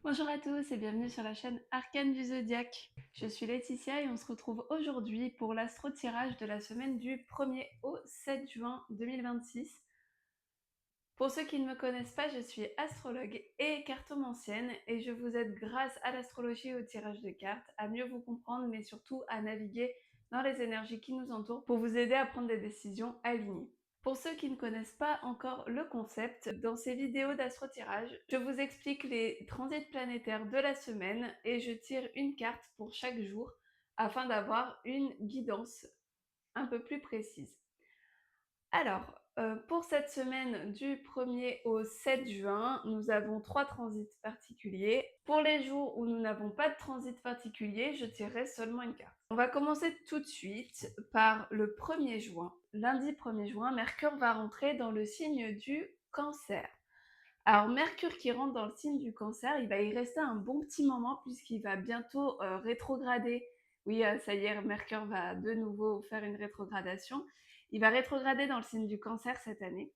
Bonjour à tous et bienvenue sur la chaîne Arcane du Zodiaque. Je suis Laetitia et on se retrouve aujourd'hui pour l'astro-tirage de la semaine du 1er au 7 juin 2026. Pour ceux qui ne me connaissent pas, je suis astrologue et cartomancienne et je vous aide grâce à l'astrologie et au tirage de cartes à mieux vous comprendre mais surtout à naviguer dans les énergies qui nous entourent pour vous aider à prendre des décisions alignées. Pour ceux qui ne connaissent pas encore le concept, dans ces vidéos d'astro-tirage, je vous explique les transits planétaires de la semaine et je tire une carte pour chaque jour afin d'avoir une guidance un peu plus précise. Alors, pour cette semaine du 1er au 7 juin, nous avons 3 transits particuliers. Pour les jours où nous n'avons pas de transit particulier, je tirerai seulement une carte. On va commencer tout de suite par le 1er juin. Lundi 1er juin, Mercure va rentrer dans le signe du Cancer. Alors Mercure qui rentre dans le signe du Cancer, il va y rester un bon petit moment puisqu'il va bientôt rétrograder. Oui, ça y est, Mercure va de nouveau faire une rétrogradation. Il va rétrograder dans le signe du Cancer cette année.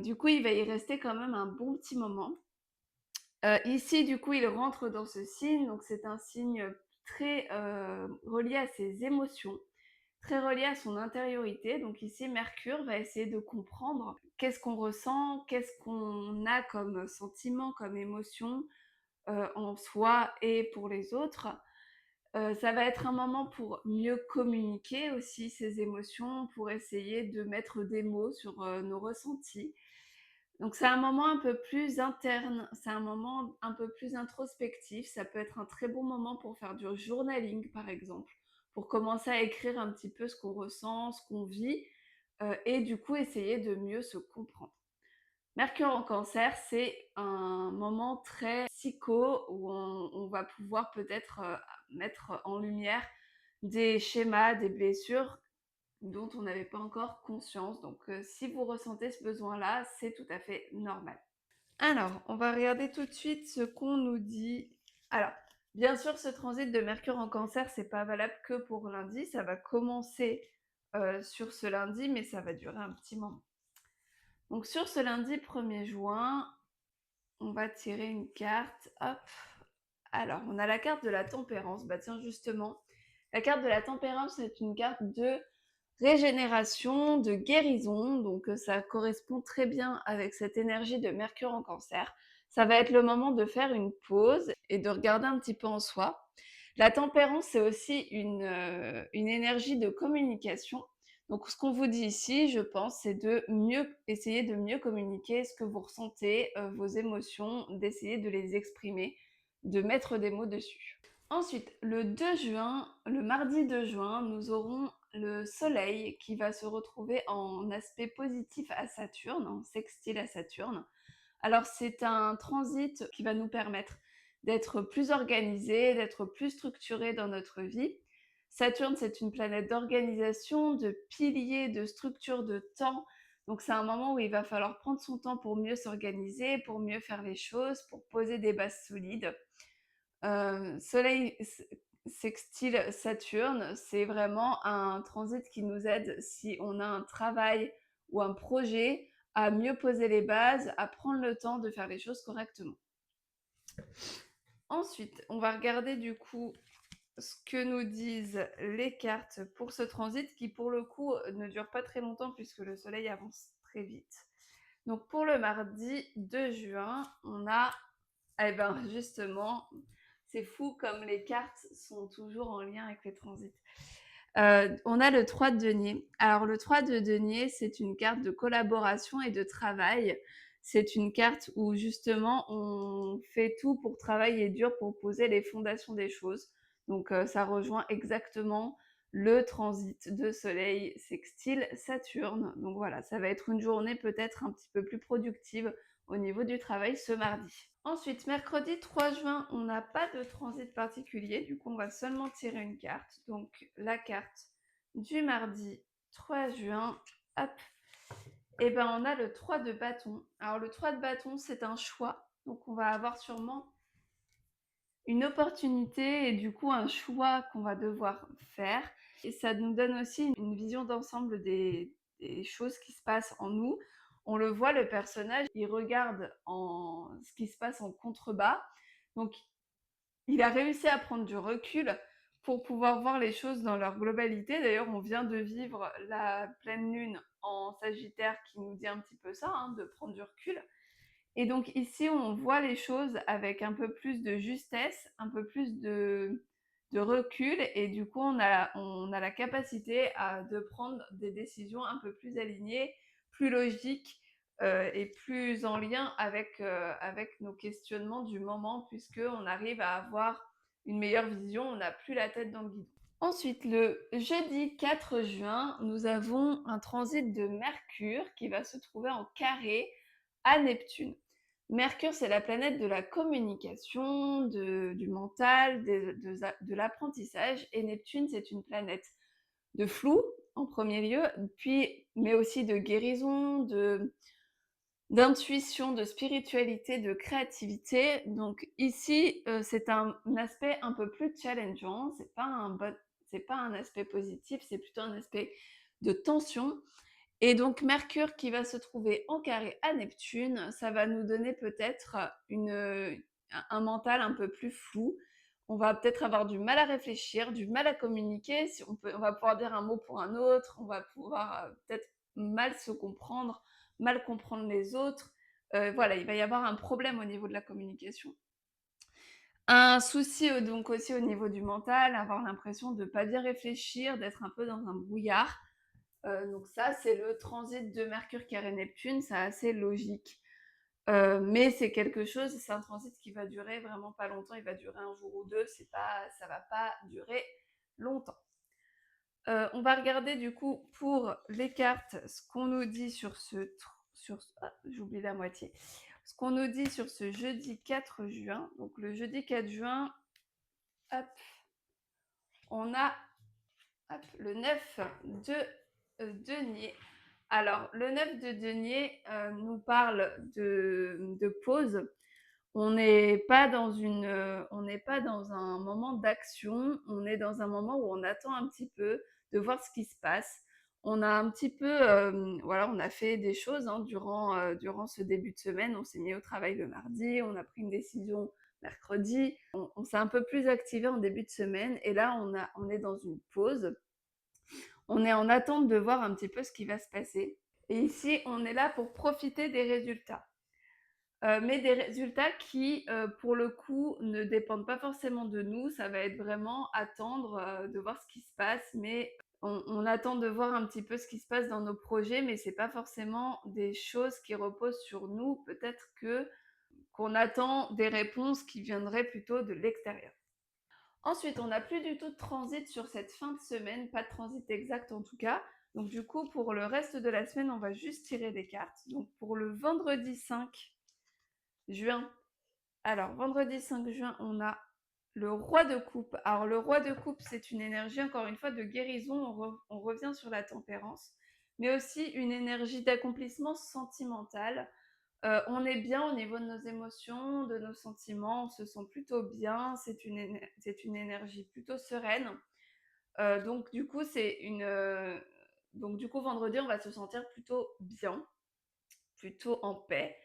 Du coup, il va y rester quand même un bon petit moment. Ici, du coup, il rentre dans ce signe, donc c'est un signe très relié à ses émotions, très relié à son intériorité. Donc ici, Mercure va essayer de comprendre qu'est-ce qu'on ressent, qu'est-ce qu'on a comme sentiment, comme émotion en soi et pour les autres. Ça va être un moment pour mieux communiquer aussi ses émotions, pour essayer de mettre des mots sur nos ressentis. Donc c'est un moment un peu plus interne, c'est un moment un peu plus introspectif. Ça peut être un très bon moment pour faire du journaling, par exemple, pour commencer à écrire un petit peu ce qu'on ressent, ce qu'on vit, et du coup essayer de mieux se comprendre. Mercure en Cancer, c'est un moment très psycho où on va pouvoir peut-être mettre en lumière des schémas, des blessures dont on n'avait pas encore conscience. Donc si vous ressentez ce besoin-là, c'est tout à fait normal. Alors, on va regarder tout de suite ce qu'on nous dit. Alors, bien sûr, ce transit de Mercure en Cancer, c'est pas valable que pour lundi. Ça va commencer sur ce lundi, mais ça va durer un petit moment. Donc sur ce lundi 1er juin, on va tirer une carte. Hop. Alors, on a la carte de la tempérance. Bah tiens, justement, la carte de la tempérance, c'est une carte de régénération, de guérison. Donc, ça correspond très bien avec cette énergie de Mercure en Cancer. Ça va être le moment de faire une pause et de regarder un petit peu en soi. La tempérance, c'est aussi une énergie de communication. Donc, ce qu'on vous dit ici, je pense, c'est de mieux essayer de mieux communiquer ce que vous ressentez, vos émotions, d'essayer de les exprimer, de mettre des mots dessus. Ensuite, le 2 juin, le mardi 2 juin, nous aurons le Soleil qui va se retrouver en aspect positif à Saturne, en sextile à Saturne. Alors, c'est un transit qui va nous permettre d'être plus organisé, d'être plus structuré dans notre vie. Saturne, c'est une planète d'organisation, de piliers, de structure de temps. Donc, c'est un moment où il va falloir prendre son temps pour mieux s'organiser, pour mieux faire les choses, pour poser des bases solides. Soleil sextile Saturne, c'est vraiment un transit qui nous aide si on a un travail ou un projet à mieux poser les bases, à prendre le temps de faire les choses correctement. Ensuite, on va regarder du coup ce que nous disent les cartes pour ce transit qui pour le coup ne dure pas très longtemps puisque le soleil avance très vite. Donc pour le mardi 2 juin, on a, eh ben justement, c'est fou comme les cartes sont toujours en lien avec les transits. On a le 3 de denier. Alors le 3 de denier, c'est une carte de collaboration et de travail. C'est une carte où justement on fait tout pour travailler dur pour poser les fondations des choses. Donc ça rejoint exactement le transit de Soleil sextile Saturne. Donc voilà, ça va être une journée peut-être un petit peu plus productive au niveau du travail ce mardi. Ensuite, mercredi 3 juin, on n'a pas de transit particulier, du coup on va seulement tirer une carte. Donc la carte du mardi 3 juin, hop, et ben on a le 3 de bâton. Alors le 3 de bâton, c'est un choix, donc on va avoir sûrement une opportunité et du coup un choix qu'on va devoir faire. Et ça nous donne aussi une vision d'ensemble des choses qui se passent en nous. On le voit, le personnage, il regarde ce qui se passe en contrebas. Donc il a réussi à prendre du recul pour pouvoir voir les choses dans leur globalité. D'ailleurs, on vient de vivre la pleine lune en Sagittaire qui nous dit un petit peu ça, hein, de prendre du recul. Et donc ici, on voit les choses avec un peu plus de justesse, un peu plus de recul, et du coup, on a la capacité de prendre des décisions un peu plus alignées, plus logiques, et plus en lien avec nos questionnements du moment, puisqu'on arrive à avoir une meilleure vision, on n'a plus la tête dans le guidon. Ensuite, le jeudi 4 juin, nous avons un transit de Mercure qui va se trouver en carré à Neptune. Mercure, c'est la planète de la communication, du mental, de l'apprentissage, et Neptune, c'est une planète de flou en premier lieu, puis, mais aussi de guérison, d'intuition, de spiritualité, de créativité. Donc ici, c'est un aspect un peu plus challengeant, c'est pas un aspect positif, c'est plutôt un aspect de tension. Et donc Mercure qui va se trouver en carré à Neptune, ça va nous donner peut-être un mental un peu plus flou. On va peut-être avoir du mal à réfléchir, du mal à communiquer. Si on va pouvoir dire un mot pour un autre, on va pouvoir peut-être mal se comprendre, mal comprendre les autres. Voilà, il va y avoir un problème au niveau de la communication. Un souci donc aussi au niveau du mental, avoir l'impression de ne pas bien réfléchir, d'être un peu dans un brouillard. Donc ça, c'est le transit de Mercure carré Neptune, c'est assez logique. Mais c'est quelque chose, c'est un transit qui va durer vraiment pas longtemps, il va durer un jour ou deux, ça va pas durer longtemps. On va regarder du coup pour les cartes ce qu'on nous dit j'oublie la moitié. Ce qu'on nous dit sur ce jeudi 4 juin. Donc le jeudi 4 juin, hop, on a le 9 de denier. Alors, le 9 de denier nous parle de pause. On n'est pas dans un moment d'action, on est dans un moment où on attend un petit peu de voir ce qui se passe. On a un petit peu, voilà, on a fait des choses hein, durant ce début de semaine. On s'est mis au travail le mardi, on a pris une décision mercredi. On s'est un peu plus activé en début de semaine et là, on est dans une pause. On est en attente de voir un petit peu ce qui va se passer. Et ici, on est là pour profiter des résultats. Mais des résultats qui, pour le coup, ne dépendent pas forcément de nous. Ça va être vraiment attendre de voir ce qui se passe, mais on attend de voir un petit peu ce qui se passe dans nos projets, mais c'est pas forcément des choses qui reposent sur nous. Peut-être qu'on attend des réponses qui viendraient plutôt de l'extérieur. Ensuite, on n'a plus du tout de transit sur cette fin de semaine, pas de transit exact en tout cas. Donc du coup, pour le reste de la semaine, on va juste tirer des cartes. Donc pour le vendredi 5 juin, alors vendredi 5 juin, on a le roi de coupe. Alors le roi de coupe, c'est une énergie, encore une fois, de guérison. On revient sur la tempérance, mais aussi une énergie d'accomplissement sentimental. On est bien au niveau de nos émotions, de nos sentiments, on se sent plutôt bien, c'est une énergie plutôt sereine. Donc du coup, vendredi, on va se sentir plutôt bien, plutôt en paix.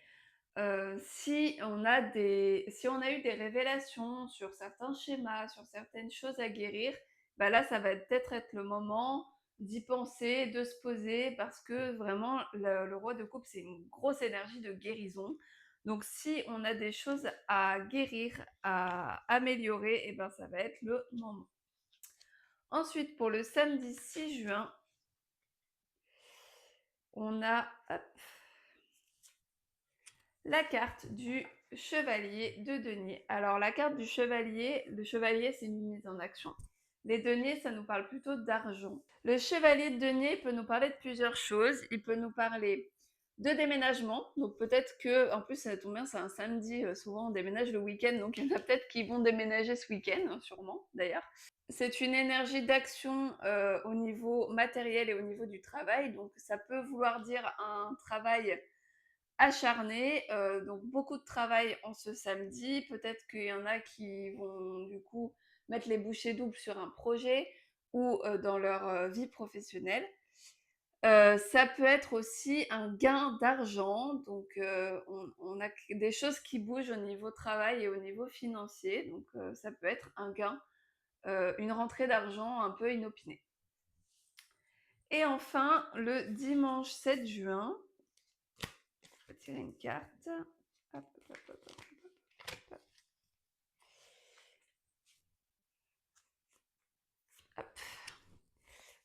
Si on a eu des révélations sur certains schémas, sur certaines choses à guérir, bah là, ça va peut-être être le moment d'y penser, de se poser, parce que vraiment, le roi de coupe, c'est une grosse énergie de guérison. Donc, si on a des choses à guérir, à améliorer, et ben, ça va être le moment. Ensuite, pour le samedi 6 juin, on a la carte du chevalier de denier. Alors la carte du chevalier, le chevalier c'est une mise en action. Les deniers, ça nous parle plutôt d'argent. Le chevalier de denier peut nous parler de plusieurs choses. Il peut nous parler de déménagement. Donc peut-être que, en plus ça tombe bien, c'est un samedi, souvent on déménage le week-end, donc il y en a peut-être qui vont déménager ce week-end, hein, sûrement d'ailleurs. C'est une énergie d'action au niveau matériel et au niveau du travail. Donc ça peut vouloir dire un travail acharné, donc beaucoup de travail en ce samedi. Peut-être qu'il y en a qui vont du coup mettre les bouchées doubles sur un projet ou dans leur vie professionnelle. Ça peut être aussi un gain d'argent, donc on a des choses qui bougent au niveau travail et au niveau financier, donc ça peut être un gain, une rentrée d'argent un peu inopinée. Et enfin, le dimanche 7 juin, je vais tirer une carte. Hop, hop, hop, hop, hop. Hop.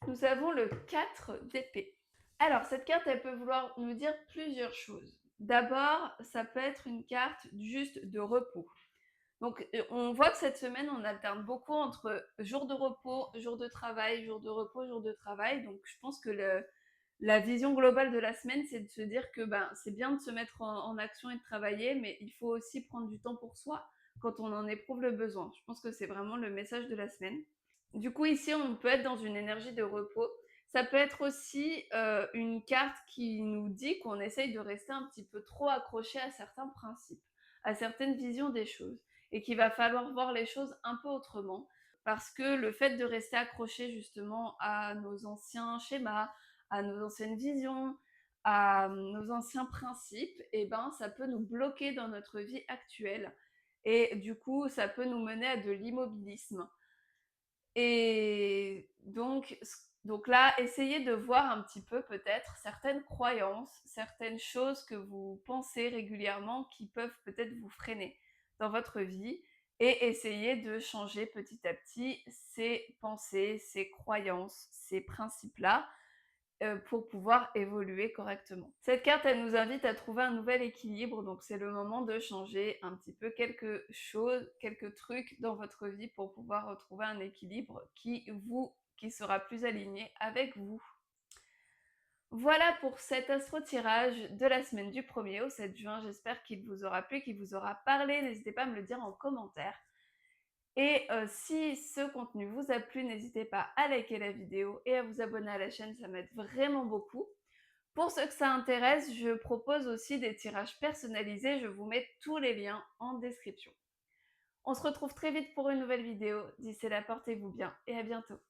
Nous avons le 4 d'épée. Alors, cette carte, elle peut vouloir nous dire plusieurs choses. D'abord, ça peut être une carte juste de repos. Donc, on voit que cette semaine, on alterne beaucoup entre jour de repos, jour de travail, jour de repos, jour de travail. Donc, je pense que la vision globale de la semaine, c'est de se dire que ben, c'est bien de se mettre en action et de travailler, mais il faut aussi prendre du temps pour soi quand on en éprouve le besoin. Je pense que c'est vraiment le message de la semaine. Du coup, ici, on peut être dans une énergie de repos. Ça peut être aussi une carte qui nous dit qu'on essaye de rester un petit peu trop accroché à certains principes, à certaines visions des choses, et qu'il va falloir voir les choses un peu autrement, parce que le fait de rester accroché justement à nos anciens schémas, à nos anciennes visions, à nos anciens principes, et ben, ça peut nous bloquer dans notre vie actuelle. Et du coup, ça peut nous mener à de l'immobilisme. Et donc là, essayez de voir un petit peu peut-être certaines croyances, certaines choses que vous pensez régulièrement qui peuvent peut-être vous freiner dans votre vie et essayez de changer petit à petit ces pensées, ces croyances, ces principes-là pour pouvoir évoluer correctement. Cette carte, elle nous invite à trouver un nouvel équilibre, donc c'est le moment de changer un petit peu quelque chose, quelques trucs dans votre vie pour pouvoir retrouver un équilibre qui sera plus aligné avec vous. Voilà pour cet astro-tirage de la semaine du 1er au 7 juin. J'espère qu'il vous aura plu, qu'il vous aura parlé. N'hésitez pas à me le dire en commentaire. Et si ce contenu vous a plu, n'hésitez pas à liker la vidéo et à vous abonner à la chaîne, ça m'aide vraiment beaucoup. Pour ceux que ça intéresse, je propose aussi des tirages personnalisés, je vous mets tous les liens en description. On se retrouve très vite pour une nouvelle vidéo. D'ici là, portez-vous bien et à bientôt.